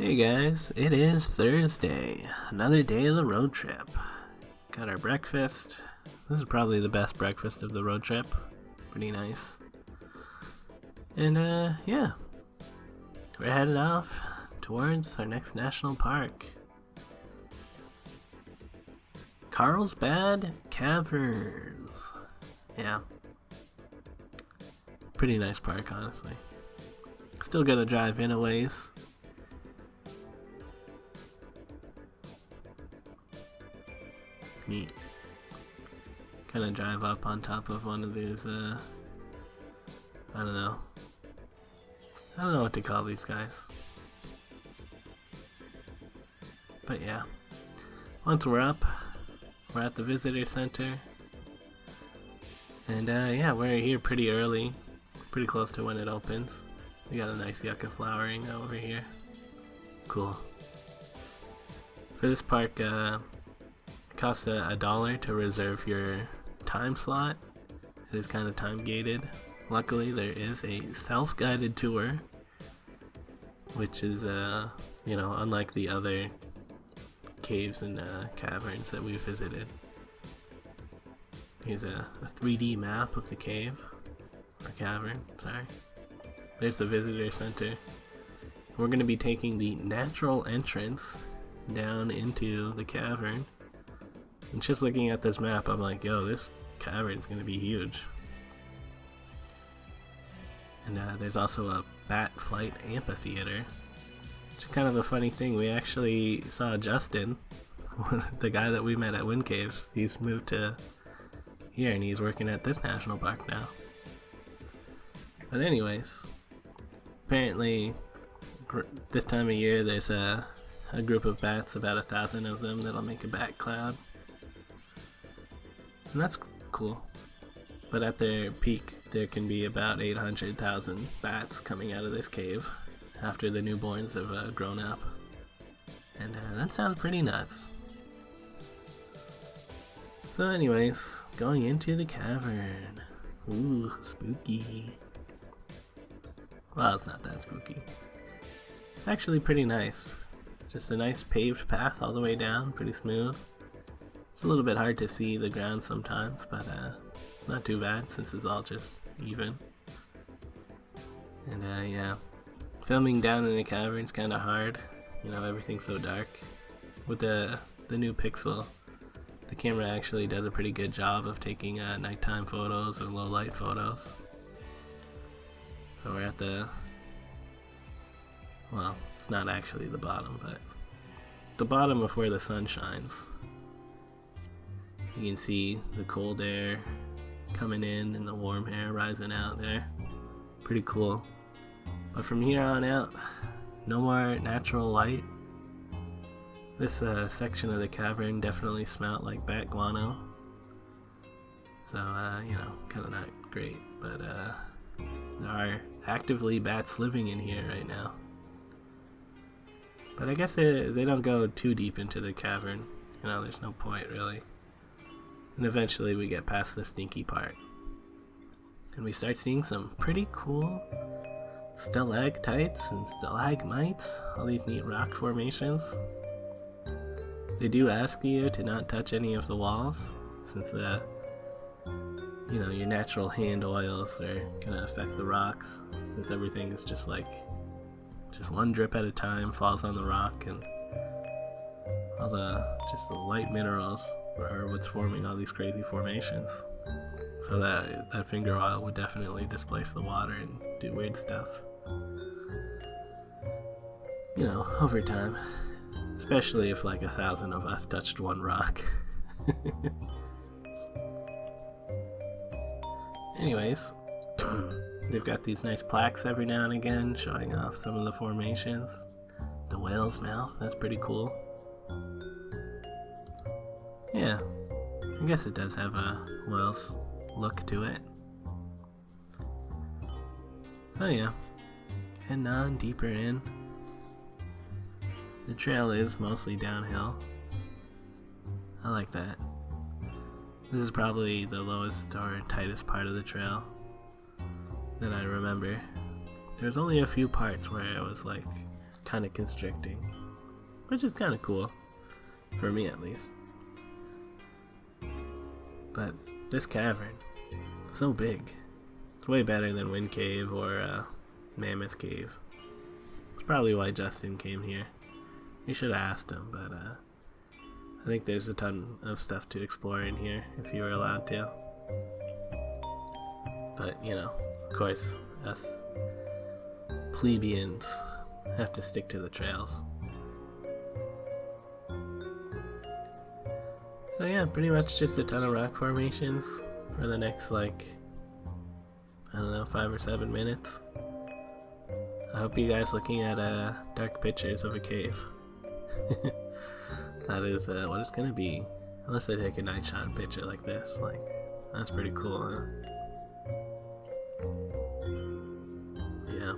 Hey guys, it is Thursday, another day of the road trip. Got our breakfast. This is probably the best breakfast of the road trip. Pretty nice. And yeah, we're headed off towards our next national park. Carlsbad Caverns. Yeah. Pretty nice park, honestly. Still gotta drive in a ways. Neat. Kind of drive up on top of one of these, I don't know what to call these guys. But yeah, once we're up, we're at the visitor center. And yeah, we're here pretty early, pretty close to when it opens. We got a nice yucca flowering over here. Cool. For this park, it costs $1 to reserve your time slot. It is kind of time gated. Luckily, there is a self-guided tour, which is, unlike the other caves and caverns that we've visited. Here's a 3D map of the cave, or cavern, sorry. There's the visitor center. We're going to be taking the natural entrance down into the cavern. And just looking at this map, I'm like, yo, this cavern's going to be huge. And there's also a bat flight amphitheater. Which is kind of a funny thing. We actually saw Justin, the guy that we met at Wind Caves. He's moved to here and he's working at this national park now. But anyways, apparently this time of year there's a group of bats, about 1,000 of them, that'll make a bat cloud. And that's cool. But at their peak, there can be about 800,000 bats coming out of this cave after the newborns have grown up. And that sounds pretty nuts. So anyways, going into the cavern. Ooh, spooky. Well, it's not that spooky. It's actually pretty nice. Just a nice paved path all the way down, pretty smooth. It's a little bit hard to see the ground sometimes, but not too bad since it's all just even. And yeah, filming down in a cavern's kind of hard. You know, everything's so dark. With the new Pixel, the camera actually does a pretty good job of taking nighttime photos and low light photos. So we're at well, it's not actually the bottom, but the bottom of where the sun shines. You can see the cold air coming in and the warm air rising out there. Pretty cool. But from here on out, no more natural light. This section of the cavern definitely smelled like bat guano. So, kind of not great. But there are actively bats living in here right now. But I guess they don't go too deep into the cavern. You know, there's no point really. And eventually we get past the stinky part. And we start seeing some pretty cool stalactites and stalagmites. All these neat rock formations. They do ask you to not touch any of the walls, since your natural hand oils are gonna affect the rocks, since everything is just one drip at a time falls on the rock, and all the light minerals are what's forming all these crazy formations. So that finger oil would definitely displace the water and do weird stuff. You know, over time. Especially if 1,000 of us touched one rock. Anyways, they've got these nice plaques every now and again showing off some of the formations. The whale's mouth, that's pretty cool. Yeah, I guess it does have a whale's look to it. So yeah, heading on deeper in. The trail is mostly downhill. I like that. This is probably the lowest or tightest part of the trail that I remember. There's only a few parts where it was kind of constricting, which is kind of cool, for me at least. But this cavern, so big. It's way better than Wind Cave or Mammoth Cave. It's probably why Justin came here. We should have asked him, but I think there's a ton of stuff to explore in here if you were allowed to. But, you know, of course, us plebeians have to stick to the trails. So yeah, pretty much just a ton of rock formations for the next, like, I don't know, 5 or 7 minutes. I hope you guys looking at dark pictures of a cave. That is what it's gonna be. Unless I take a night shot picture like this. Like, that's pretty cool, huh? Yeah.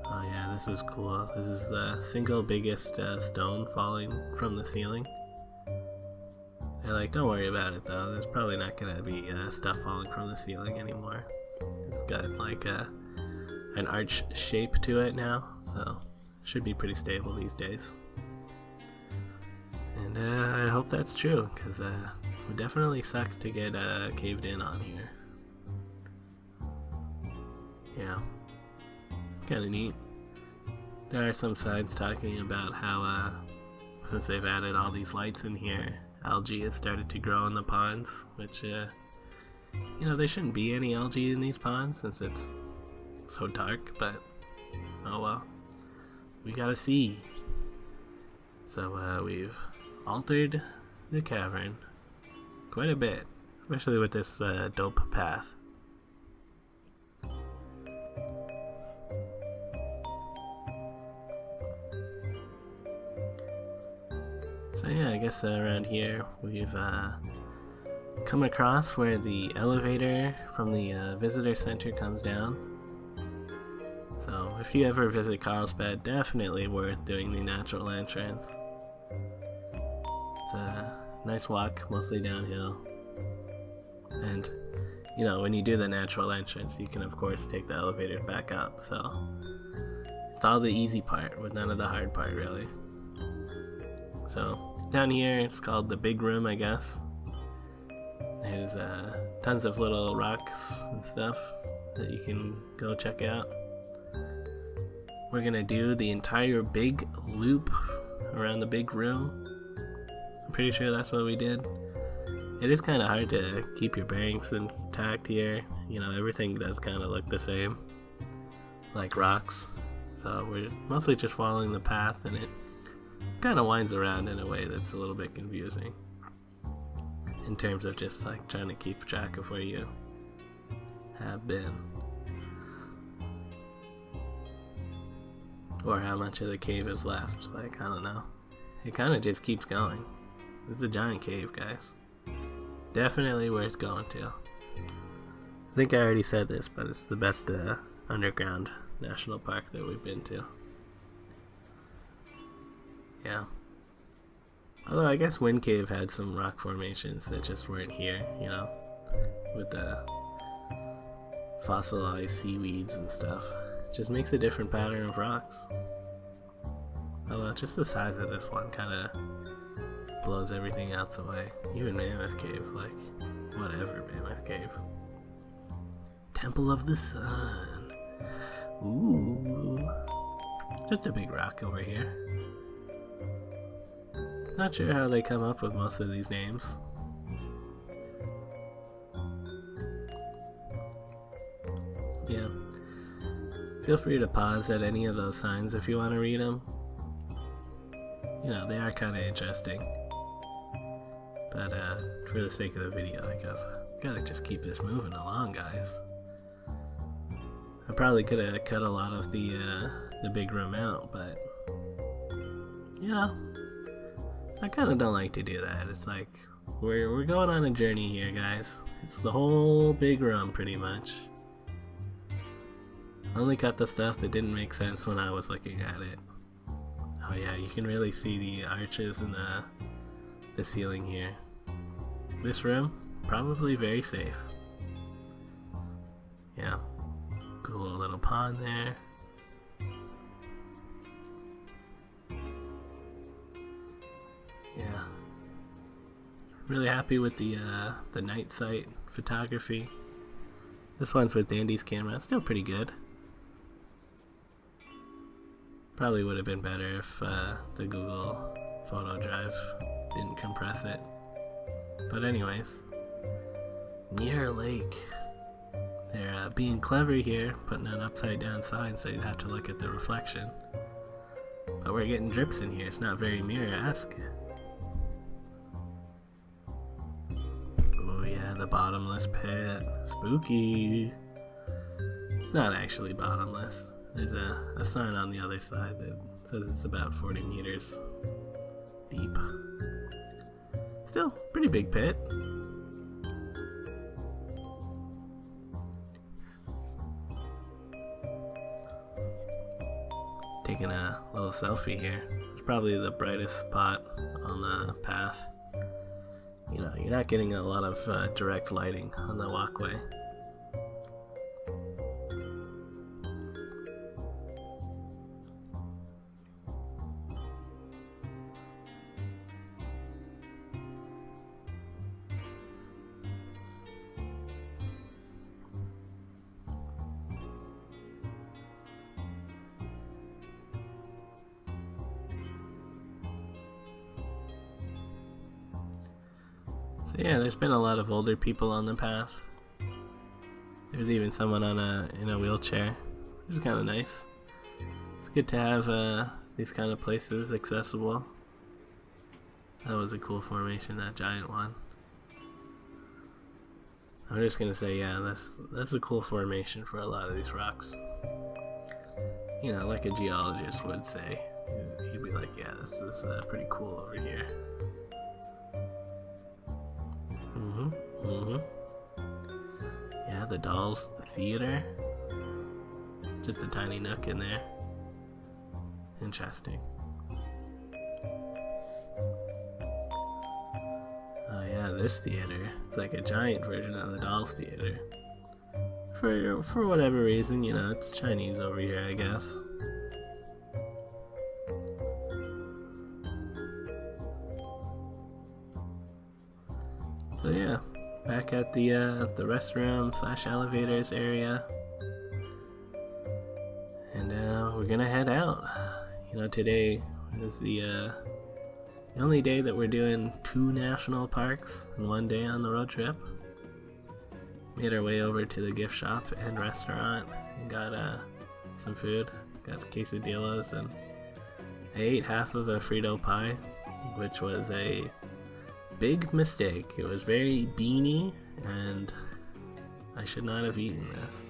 Oh yeah, this was cool. This is the single biggest stone falling from the ceiling. They're like, don't worry about it though. There's probably not gonna be stuff falling from the ceiling anymore. It's got like an arch shape to it now, so it should be pretty stable these days. And I hope that's true, because it would definitely suck to get caved in on here. Yeah, kind of neat. There are some signs talking about how since they've added all these lights in here, algae has started to grow in the ponds, which you know, there shouldn't be any algae in these ponds since it's so dark, but oh well, we gotta see. So we've altered the cavern quite a bit, especially with this dope path. So yeah, I guess around here we've come across where the elevator from the visitor center comes down. So if you ever visit Carlsbad, definitely worth doing the natural entrance. It's a nice walk, mostly downhill. And, you know, when you do the natural entrance, you can of course take the elevator back up. So it's all the easy part with none of the hard part, really. So down here, it's called the big room, I guess. There's tons of little rocks and stuff that you can go check out. We're gonna do the entire big loop around the big room. I'm pretty sure that's what we did. It is kind of hard to keep your bearings intact here. You know, everything does kind of look the same, like rocks. So we're mostly just following the path, and it kind of winds around in a way that's a little bit confusing in terms of just like trying to keep track of where you have been. Or how much of the cave is left. Like, I don't know. It kind of just keeps going. It's a giant cave, guys. Definitely worth going to. I think I already said this, but it's the best underground national park that we've been to. Yeah. Although I guess Wind Cave had some rock formations that just weren't here, you know, with the fossilized seaweeds and stuff. Just makes a different pattern of rocks. Although just the size of this one kind of blows everything else away. Even Mammoth Cave, like, whatever Mammoth Cave. Temple of the Sun. Ooh. Just a big rock over here. Not sure how they come up with most of these names. Yeah. Feel free to pause at any of those signs if you want to read them. You know, they are kind of interesting. But for the sake of the video, I gotta just keep this moving along, guys. I probably could have cut a lot of the big room out, but you know, I kind of don't like to do that. It's like we're going on a journey here, guys. It's the whole big room, pretty much. I only cut the stuff that didn't make sense when I was looking at it. Oh yeah, you can really see the arches in the ceiling here. This room, probably very safe. Yeah, cool little pond there. Yeah, really happy with the night sight photography. This one's with Dandy's camera, still pretty good. Probably would have been better if the Google photo drive didn't compress it. But anyways, near a lake. They're being clever here, putting an upside down sign so you'd have to look at the reflection. But we're getting drips in here, it's not very mirror-esque. Oh yeah, the bottomless pit. Spooky. It's not actually bottomless. There's a sign on the other side that says it's about 40 meters deep. Still, pretty big pit. Taking a little selfie here. It's probably the brightest spot on the path. You know, you're not getting a lot of direct lighting on the walkway. So yeah, there's been a lot of older people on the path. There's even someone in a wheelchair, which is kind of nice. It's good to have these kind of places accessible. That was a cool formation, that giant one. I'm just gonna say, yeah, that's a cool formation for a lot of these rocks. You know, like a geologist would say. He'd be like, yeah, this is pretty cool over here. Yeah, the Dolls Theater. Just a tiny nook in there. Interesting. Oh yeah, this theater. It's like a giant version of the Dolls Theater. For whatever reason, you know, it's Chinese over here, I guess. So yeah, back at the restroom / elevators area, and we're gonna head out. You know, today is the only day that we're doing 2 national parks in one day on the road trip. Made our way over to the gift shop and restaurant and got some food. Got quesadillas, and I ate half of a Frito pie, which was a big mistake. It was very beany, and I should not have eaten this.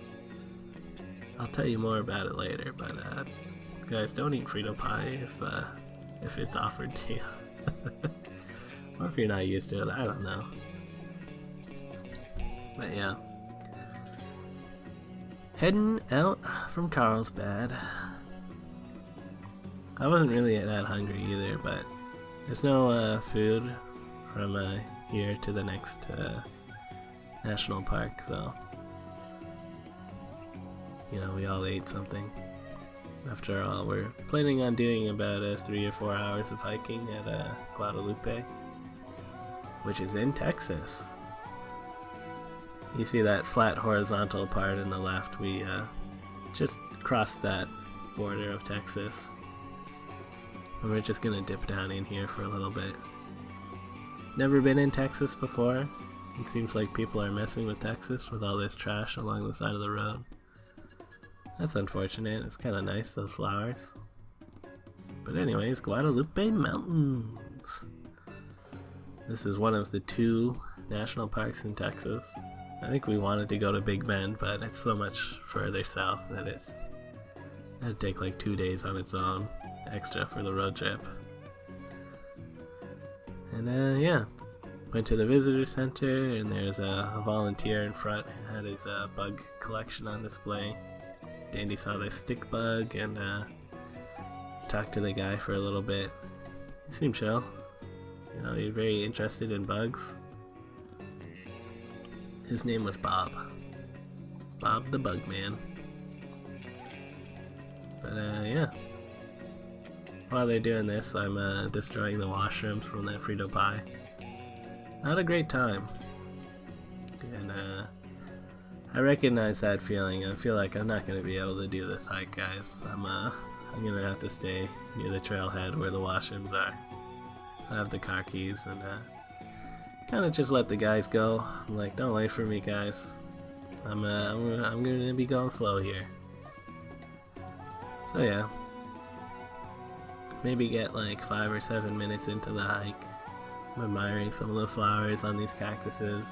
I'll tell you more about it later, but guys, don't eat Frito pie if it's offered to you. Or if you're not used to it, I don't know. But yeah. Heading out from Carlsbad. I wasn't really that hungry either, but there's no food from here to the next national park, so you know, we all ate something. After all, we're planning on doing about 3 or 4 hours of hiking at Guadalupe, which is in Texas. You see that flat horizontal part in the left? We just crossed that border of Texas, and we're just gonna dip down in here for a little bit. Never been in Texas before. It seems like people are messing with Texas with all this trash along the side of the road. That's unfortunate. It's kind of nice, those flowers. But anyways, Guadalupe Mountains. This is one of the 2 national parks in Texas. I think we wanted to go to Big Bend, but it's so much further south that it'd take like 2 days on its own extra for the road trip. And yeah, went to the visitor center, and there's a volunteer in front who had his bug collection on display. Dandy saw this stick bug and talked to the guy for a little bit. He seemed chill. You know, he's very interested in bugs. His name was Bob. Bob the Bugman. But yeah. While they're doing this, I'm destroying the washrooms from that Frito pie. Not a great time. And I recognize that feeling. I feel like I'm not going to be able to do this hike, guys. I'm going to have to stay near the trailhead where the washrooms are. So I have the car keys and kind of just let the guys go. I'm like, don't wait for me, guys. I'm going to be going slow here. So yeah. Maybe get like 5 or 7 minutes into the hike. I'm admiring some of the flowers on these cactuses.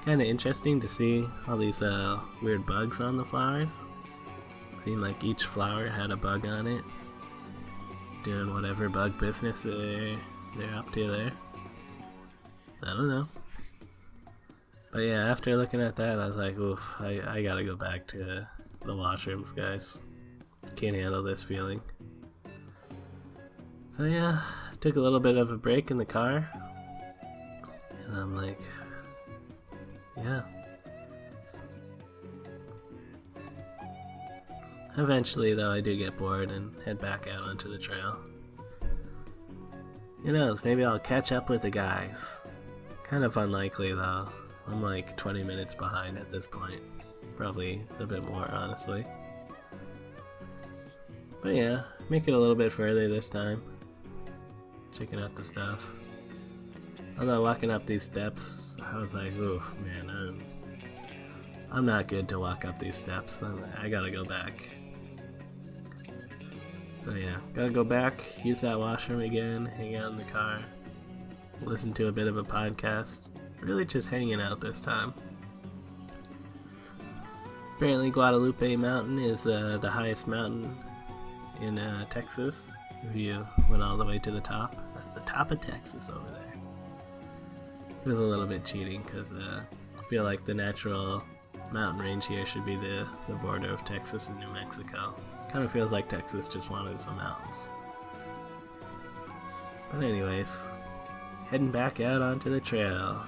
Kind of interesting to see all these weird bugs on the flowers. Seemed like each flower had a bug on it, doing whatever bug business they're up to there. I don't know. But yeah, after looking at that, I was like, oof, I gotta go back to the washrooms, guys. Can't handle this feeling. So yeah, took a little bit of a break in the car. And I'm like, yeah. Eventually, though, I do get bored and head back out onto the trail. Who knows, maybe I'll catch up with the guys. Kind of unlikely, though. I'm like 20 minutes behind at this point. Probably a bit more, honestly. But yeah, make it a little bit further this time. Checking out the stuff. Although walking up these steps, I was like, ooh, man, I'm not good to walk up these steps. I gotta go back. So yeah, gotta go back, use that washroom again, hang out in the car, listen to a bit of a podcast. Really just hanging out this time. Apparently Guadalupe Mountain is the highest mountain in Texas. If you went all the way to the top, that's the top of Texas over there. It was a little bit cheating because I feel like the natural mountain range here should be the border of Texas and New Mexico. Kind of feels like Texas just wanted some mountains. But anyways, heading back out onto the trail.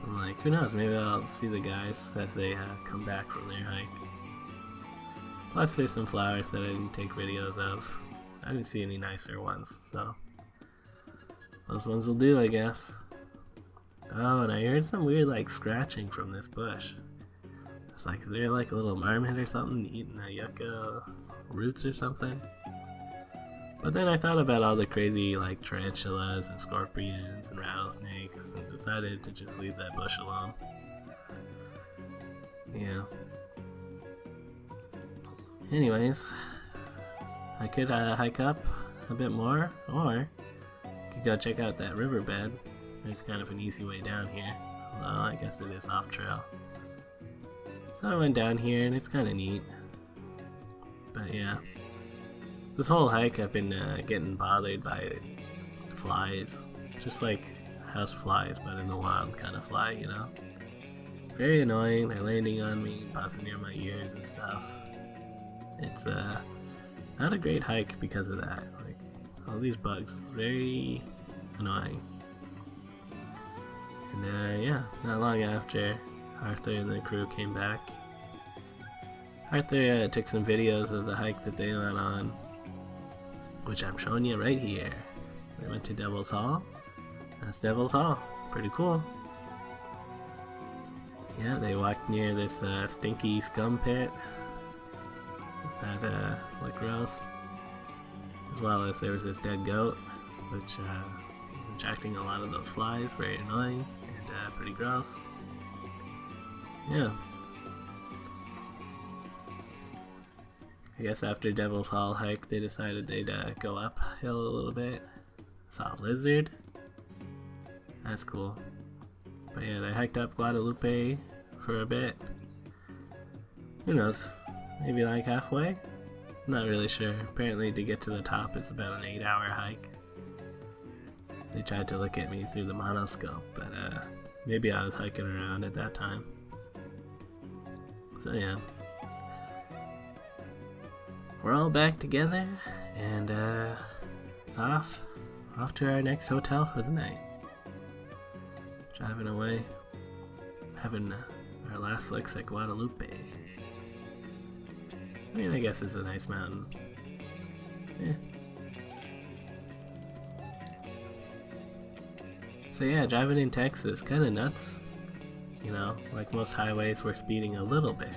I'm like, who knows, maybe I'll see the guys as they come back from their hike. Plus there's some flowers that I didn't take videos of. I didn't see any nicer ones, so those ones will do, I guess. Oh, and I heard some weird like scratching from this bush. It's like, is there like a little marmot or something eating the yucca roots or something? But then I thought about all the crazy like tarantulas and scorpions and rattlesnakes and decided to just leave that bush alone. Yeah. Anyways, I could hike up a bit more, or could go check out that riverbed. There's kind of an easy way down here, although I guess it is off trail. So I went down here and it's kind of neat. But yeah, this whole hike I've been getting bothered by flies. Just like house flies, but in the wild kind of fly, you know? Very annoying, they're landing on me, buzzing near my ears and stuff. It's not a great hike because of that. Like, all these bugs, very annoying. And yeah, not long after Artur and the crew came back, Artur took some videos of the hike that they went on, which I'm showing you right here. They went to Devil's Hall. That's Devil's Hall. Pretty cool. Yeah, they walked near this stinky scum pit that looked gross, as well as there was this dead goat, which was attracting a lot of those flies, very annoying and pretty gross. Yeah. I guess after Devil's Hall hike, they decided they'd go uphill a little bit. Saw a lizard. That's cool. But yeah, they hiked up Guadalupe for a bit. Who knows? Maybe like halfway? Not really sure. Apparently to get to the top it's about an 8-hour hike. They tried to look at me through the monoscope, but maybe I was hiking around at that time. So yeah. We're all back together, and it's off to our next hotel for the night. Driving away. having our last looks at Guadalupe. I mean, I guess it's a nice mountain. Yeah. So yeah, driving in Texas, kind of nuts. You know, like most highways, we're speeding a little bit.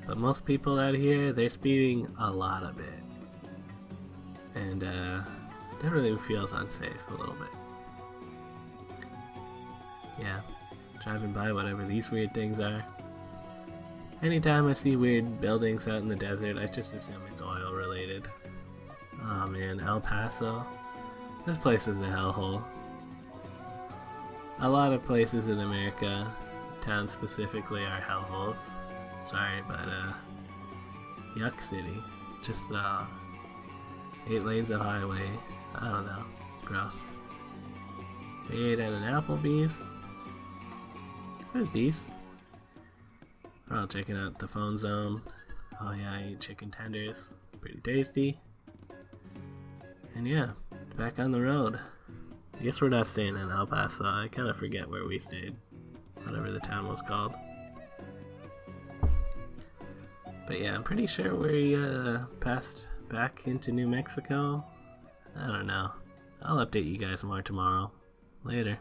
But most people out here, they're speeding a lot of it. And definitely feels unsafe a little bit. Yeah, driving by whatever these weird things are. Anytime I see weird buildings out in the desert, I just assume it's oil related. Oh man, El Paso. This place is a hellhole. A lot of places in America, towns specifically, are hellholes. Sorry, but Yuck City. Just 8 lanes of highway. I don't know. Gross. We ate at an Applebee's. Where's these? We're all checking out the phone zone. Oh yeah, I ate chicken tenders. Pretty tasty. And yeah, back on the road. I guess we're not staying in El Paso. I kind of forget where we stayed. Whatever the town was called. But yeah, I'm pretty sure we passed back into New Mexico. I don't know. I'll update you guys more tomorrow. Later.